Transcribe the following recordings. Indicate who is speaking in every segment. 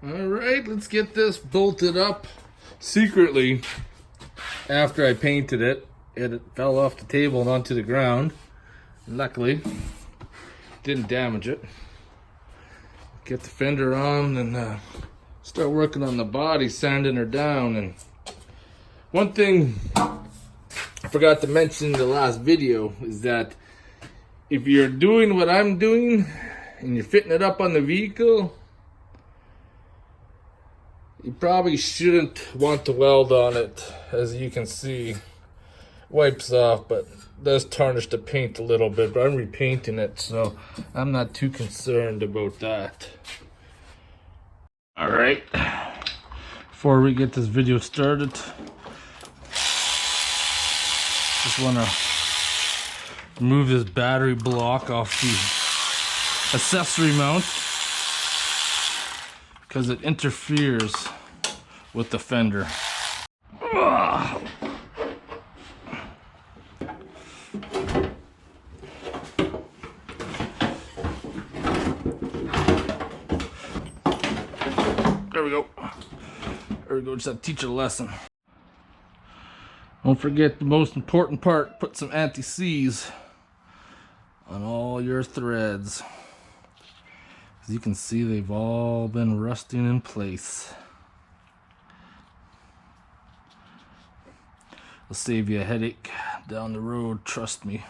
Speaker 1: All right, let's get this bolted up secretly. After I painted it, it fell off the table and onto the ground. Luckily, didn't damage it. Get the fender on and start working on the body, sanding her down. And one thing I forgot to mention in the last video is that if you're doing what I'm doing and you're fitting it up on the vehicle, you probably shouldn't want to weld on it. As you can see, wipes off, but does tarnish the paint a little bit, but I'm repainting it, so I'm not too concerned about that. All right, before we get this video started, just want to remove this battery block off the accessory mount because it interferes with the fender. Ugh. There we go. There we go. Just have to teach a lesson. Don't forget the most important part. Put some anti-seize on all your threads. As you can see, they've all been rusting in place. It'll save you a headache down the road, trust me.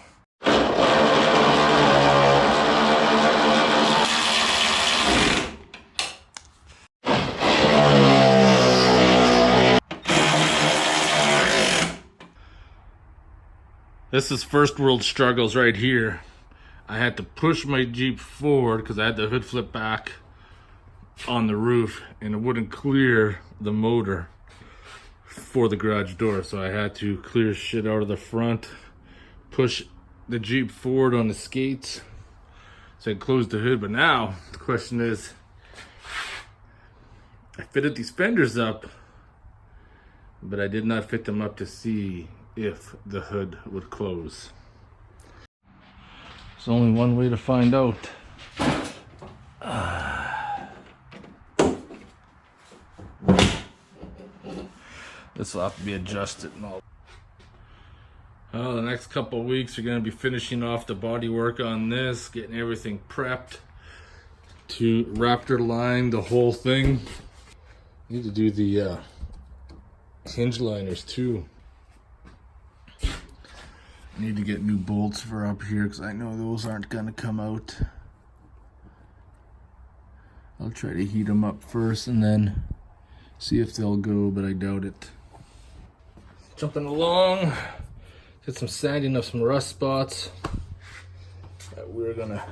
Speaker 1: This is first world struggles right here. I had to push my Jeep forward because I had the hood flip back on the roof and it wouldn't clear the motor for the garage door. So I had to clear shit out of the front, push the Jeep forward on the skates so I closed the hood. But now the question is, I fitted these fenders up, but I did not fit them up to see if the hood would close. There's only one way to find out. This will have to be adjusted and all. Oh, the next couple of weeks are going to be finishing off the bodywork on this, getting everything prepped to Raptor line the whole thing. Need to do the hinge liners too. Need to get new bolts for up here because I know those aren't going to come out. I'll try to heat them up first and then see if they'll go, but I doubt it. Jumping along, get some sanding of some rust spots that we're gonna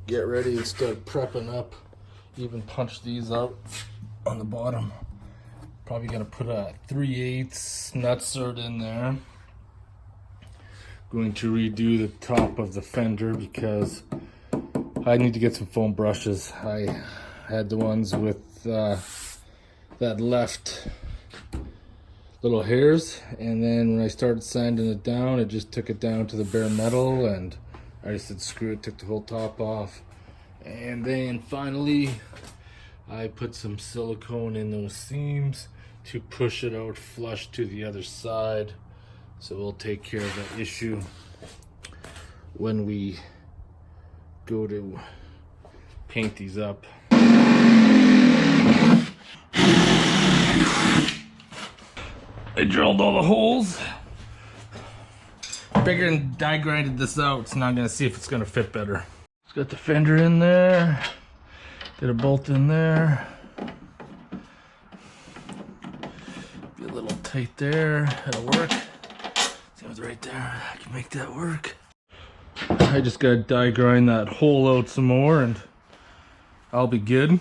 Speaker 1: get ready and start prepping up. Even punch these out on the bottom. Probably gonna put a 3/8 nutsert in there. Going to redo the top of the fender because I need to get some foam brushes. I had the ones with that left little hairs, and then when I started sanding it down, it just took it down to the bare metal, and I just said screw it, took the whole top off. And then finally I put some silicone in those seams to push it out flush to the other side. So we'll take care of that issue when we go to paint these up. I drilled all the holes. Bigger and die grinded this out, so now I'm gonna see if it's gonna fit better. Just got the fender in there. Did a bolt in there. Be a little tight there. That'll work. See what's right there. I can make that work. I just gotta die grind that hole out some more and I'll be good.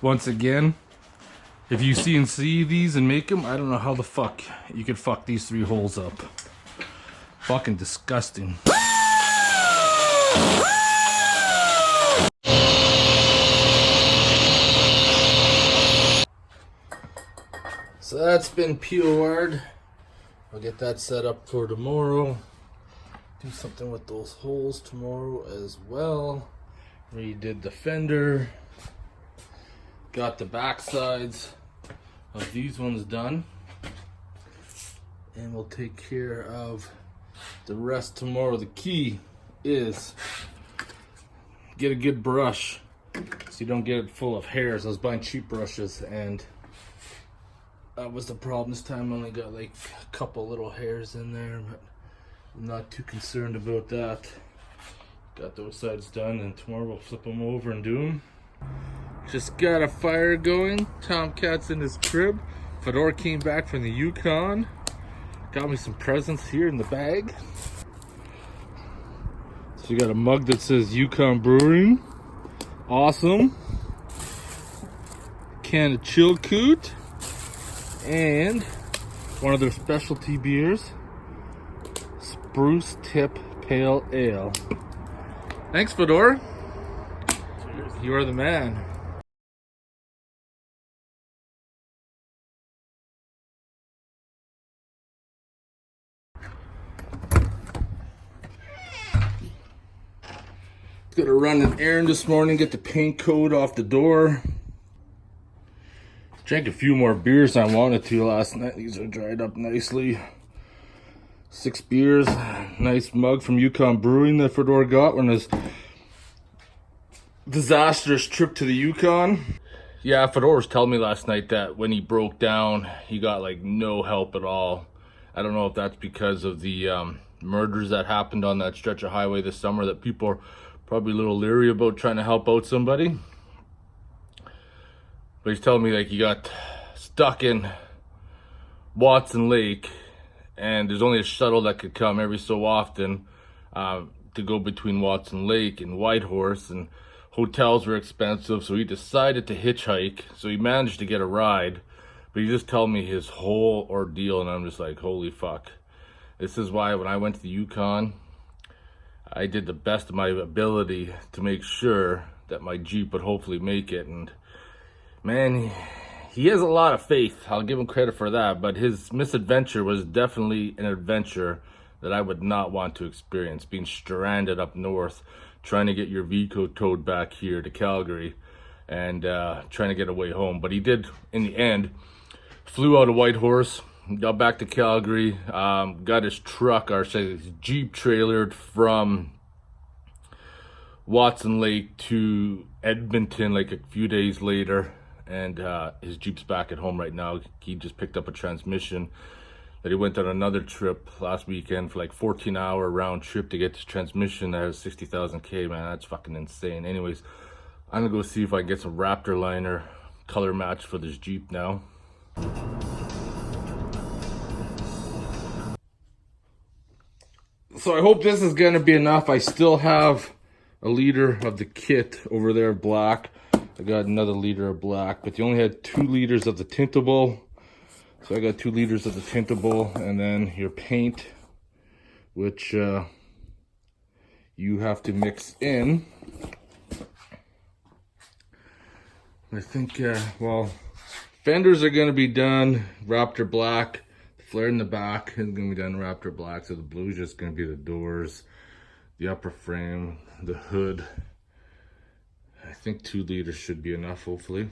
Speaker 1: Once again, if you CNC these and make them, I don't know how the fuck you could fuck these 3 holes up. Fucking disgusting. So that's been POR'd. I'll get that set up for tomorrow. Do something with those holes tomorrow as well. Redid the fender. Got the back sides of these ones done. And we'll take care of the rest tomorrow. The key is get a good brush so you don't get it full of hairs. I was buying cheap brushes and that was the problem. This time I only got like a couple little hairs in there, but I'm not too concerned about that. Got those sides done, and tomorrow we'll flip them over and do them. Just got a fire going. Tomcat's in his crib. Fedor came back from the Yukon. Got me some presents here in the bag. So you got a mug that says Yukon Brewing. Awesome. Can of Chilkoot. And one of their specialty beers, Spruce Tip Pale Ale. Thanks, Fedor. Cheers. You are the man. Got to run an errand this morning, get the paint coat off the door. Drank a few more beers than I wanted to last night. These are dried up nicely. 6 beers. Nice mug from Yukon Brewing that Fedor got on his disastrous trip to the Yukon. Yeah, Fedor was telling me last night that when he broke down, he got like no help at all. I don't know if that's because of the murders that happened on that stretch of highway this summer, that people are probably a little leery about trying to help out somebody. But he's telling me like he got stuck in Watson Lake, and there's only a shuttle that could come every so often to go between Watson Lake and Whitehorse, and hotels were expensive, so he decided to hitchhike. So he managed to get a ride, but he just told me his whole ordeal, and I'm just like, holy fuck. This is why when I went to the Yukon, I did the best of my ability to make sure that my Jeep would hopefully make it. And man, he has a lot of faith. I'll give him credit for that, but his misadventure was definitely an adventure that I would not want to experience. Being stranded up north, trying to get your Vico towed back here to Calgary, and trying to get away home. But he did, in the end, flew out of Whitehorse, got back to Calgary, got his truck, or say his Jeep trailered from Watson Lake to Edmonton like a few days later, and his Jeep's back at home right now. He just picked up a transmission that he went on another trip last weekend for like 14-hour round trip to get this transmission that has 60,000 K, man. That's fucking insane. Anyways, I'm gonna go see if I can get some Raptor liner color match for this Jeep now. So I hope this is gonna be enough. I still have a liter of the kit over there, black. I got another liter of black, but you only had 2 liters of the tintable. So I got 2 liters of the tintable, and then your paint, which you have to mix in. I think, well, fenders are gonna be done Raptor black. The flare in the back is gonna be done Raptor black. So the blue is just gonna be the doors, the upper frame, the hood. I think 2 liters should be enough, hopefully.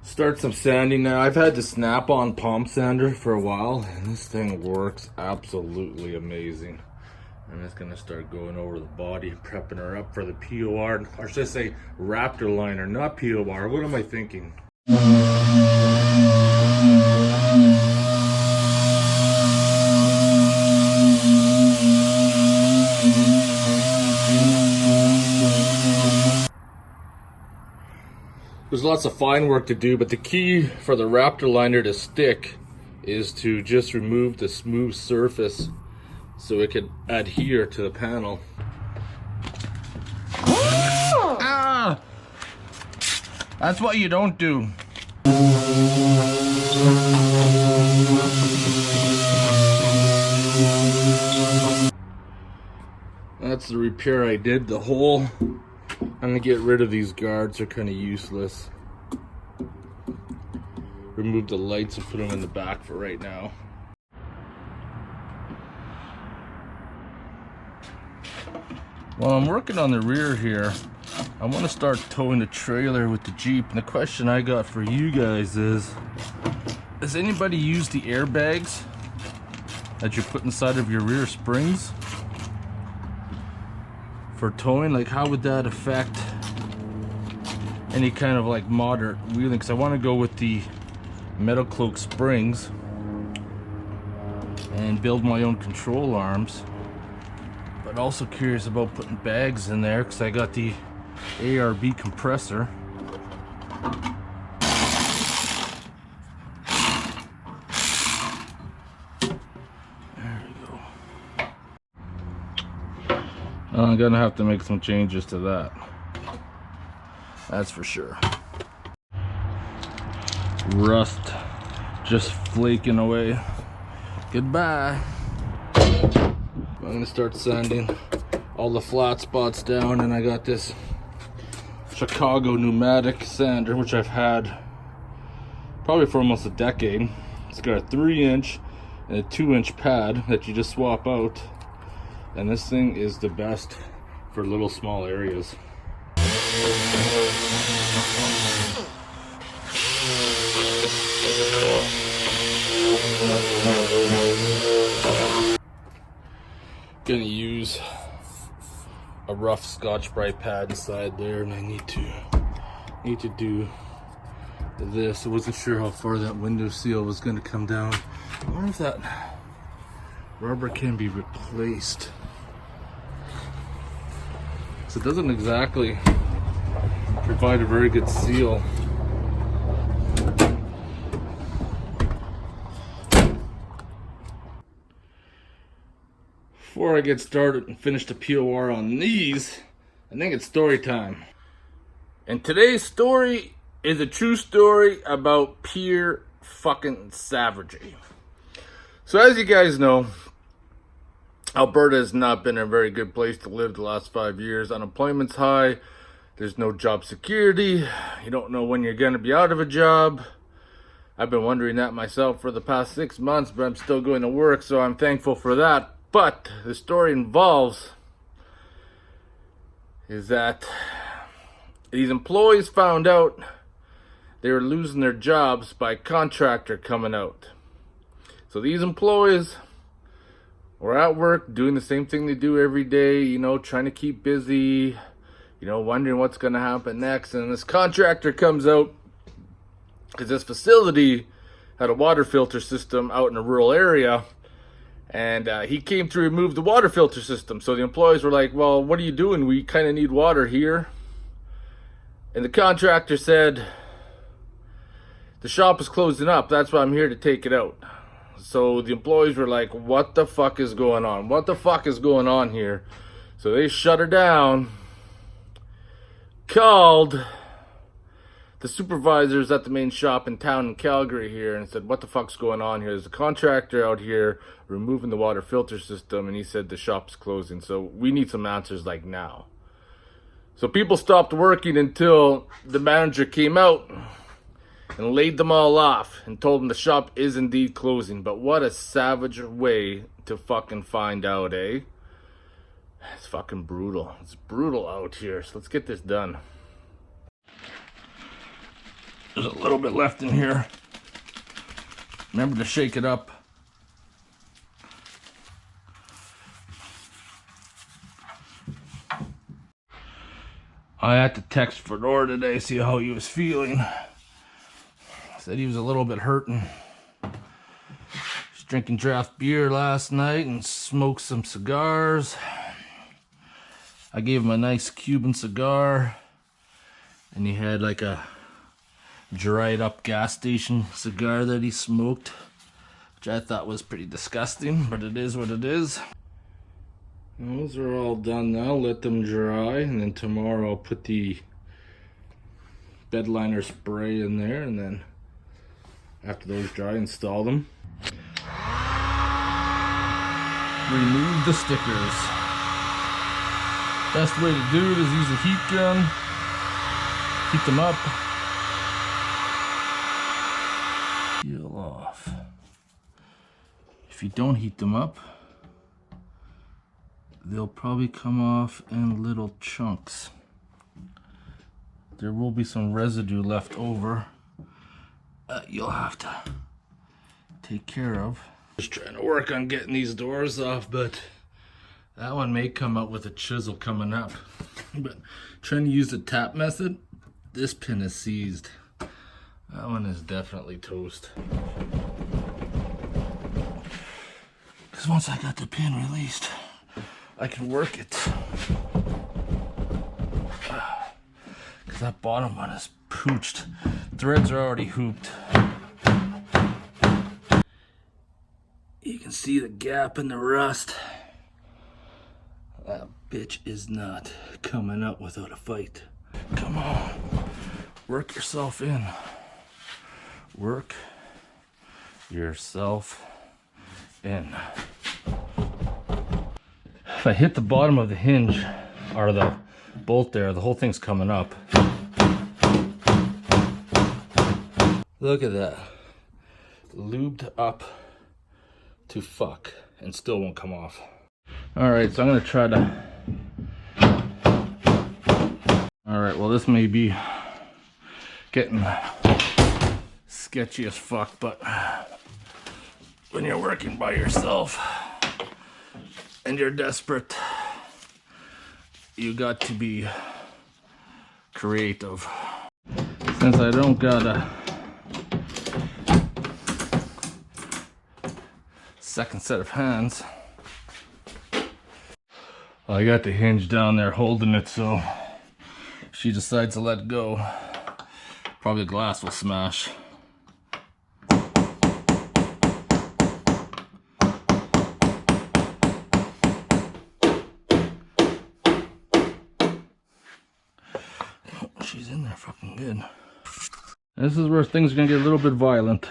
Speaker 1: Start some sanding now. I've had the Snap-on palm sander for a while, and this thing works absolutely amazing. I'm just gonna start going over the body, prepping her up for the POR, or should I say Raptor liner, not POR. What am I thinking? There's lots of fine work to do, but the key for the Raptor liner to stick is to just remove the smooth surface so it can adhere to the panel. Ah! That's what you don't do. That's the repair I did. The hole, I'm gonna get rid of these guards, they're kind of useless. Remove the lights and put them in the back for right now. While I'm working on the rear here, I want to start towing the trailer with the Jeep, and the question I got for you guys is, does anybody use the airbags that you put inside of your rear springs for towing? Like, how would that affect any kind of like moderate wheeling? Because I want to go with the metal cloak springs and build my own control arms, but also curious about putting bags in there because I got the ARB compressor. There we go. I'm gonna have to make some changes to that, that's for sure. Rust just flaking away. Goodbye. I'm gonna start sanding all the flat spots down, and I got this Chicago pneumatic sander, which I've had probably for almost a decade. It's got a 3-inch and a 2-inch pad that you just swap out, and this thing is the best for little small areas. Gonna use a rough Scotch-Brite pad inside there, and I need to do this. I wasn't sure how far that window seal was gonna come down. I wonder if that rubber can be replaced. So it doesn't exactly provide a very good seal. Before I get started and finish the POR on these, I think it's story time. And today's story is a true story about pure fucking savagery. So as you guys know, Alberta has not been a very good place to live the last 5 years. Unemployment's high. There's no job security. You don't know when you're going to be out of a job. I've been wondering that myself for the past 6 months, but I'm still going to work, so I'm thankful for that. But the story involves is that these employees found out they were losing their jobs by a contractor coming out. So these employees were at work doing the same thing they do every day, you know, trying to keep busy, you know, wondering what's going to happen next. And this contractor comes out because this facility had a water filter system out in a rural area. And he came to remove the water filter system. So the employees were like, well, what are you doing? We kind of need water here. And the contractor said, the shop is closing up. That's why I'm here to take it out. So the employees were like, what the fuck is going on? What the fuck is going on here? So they shut her down, called the supervisors at the main shop in town in Calgary here and said, what the fuck's going on here? There's a contractor out here removing the water filter system, and he said the shop's closing. So we need some answers like now. So people stopped working until the manager came out and laid them all off and told them the shop is indeed closing. But what a savage way to fucking find out, eh? It's fucking brutal. It's brutal out here. So let's get this done. There's a little bit left in here. Remember to shake it up. I had to text Fedor today, see how he was feeling. Said he was a little bit hurting. He was drinking draft beer last night and smoked some cigars. I gave him a nice Cuban cigar, and he had like a dried up gas station cigar that he smoked, which I thought was pretty disgusting, but it is what it is. Those are all done now. Let them dry, and then tomorrow I'll put the bed liner spray in there, and then after those dry, install them. Remove the stickers. Best way to do it is use a heat gun. Heat them up. Peel off. If you don't heat them up, they'll probably come off in little chunks. there will be some residue left over. You'll have to take care of. Just trying to work on getting these doors off, but that one may come out with a chisel coming up. But trying to use the tap method, this pin is seized. That one is definitely toast. Because once I got the pin released, I can work it. Because that bottom one is pooched. Threads are already hooped. You can see the gap in the rust. That bitch is not coming up without a fight. Come on, work yourself in. Work yourself in. If I hit the bottom of the hinge or the bolt there, the whole thing's coming up. Look at that. Lubed up to fuck and still won't come off. Alright, so I'm gonna try to... Alright, well this may be getting sketchy as fuck, but when you're working by yourself and you're desperate, you got to be creative. Since I don't got a second set of hands, I got the hinge down there holding it, so if she decides to let go, probably the glass will smash. She's in there fucking good. This is where things are gonna get a little bit violent.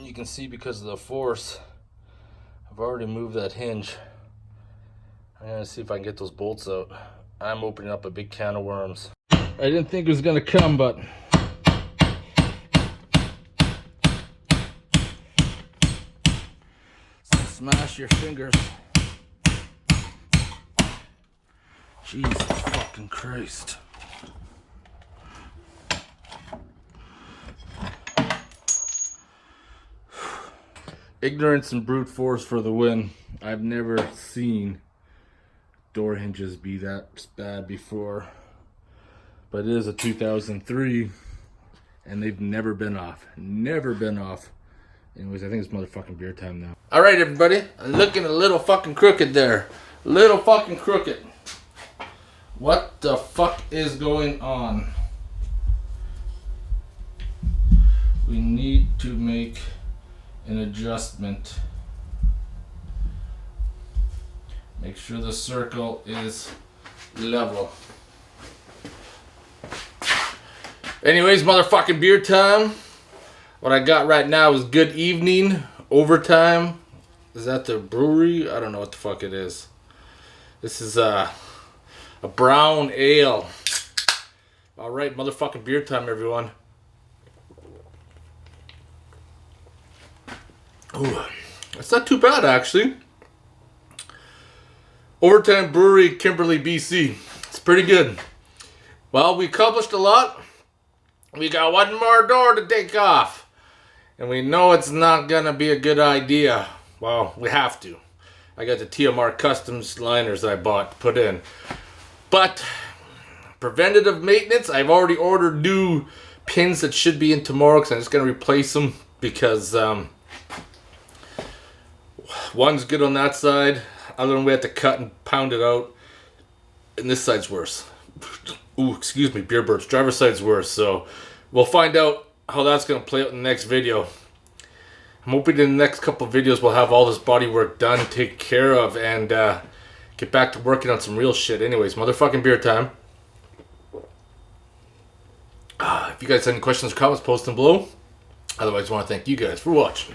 Speaker 1: You can see because of the force, I've already moved that hinge. I'm gonna see if I can get those bolts out. I'm opening up a big can of worms. I didn't think it was gonna come, but smash your fingers. Jesus fucking Christ. Ignorance and brute force for the win. I've never seen door hinges be that bad before. But it is a 2003 and they've never been off. Never been off. Anyways, I think it's motherfucking beer time now. Alright everybody, I'm looking a little fucking crooked there. Little fucking crooked. What the fuck is going on? We need to make an adjustment. Make sure the circle is level. Anyways, motherfucking beer time. What I got right now is good evening overtime. Is that the brewery? I don't know what the fuck it is. This is a brown ale. Alright, motherfucking beer time, everyone. Ooh, it's not too bad, actually. Overtime Brewery, Kimberley, BC. It's pretty good. Well, we accomplished a lot. We got one more door to take off. And we know it's not gonna be a good idea. Well, we have to. I got the TMR Customs liners I bought to put in. But, preventative maintenance, I've already ordered new pins that should be in tomorrow because I'm just gonna replace them because one's good on that side, other one we have to cut and pound it out, and this side's worse. Ooh, excuse me, beer burps. Driver's side's worse, so we'll find out how that's going to play out in the next video. I'm hoping in the next couple of videos we'll have all this bodywork done, taken care of, and get back to working on some real shit. Anyways, motherfucking beer time. If you guys have any questions or comments, post them below. Otherwise, I want to thank you guys for watching.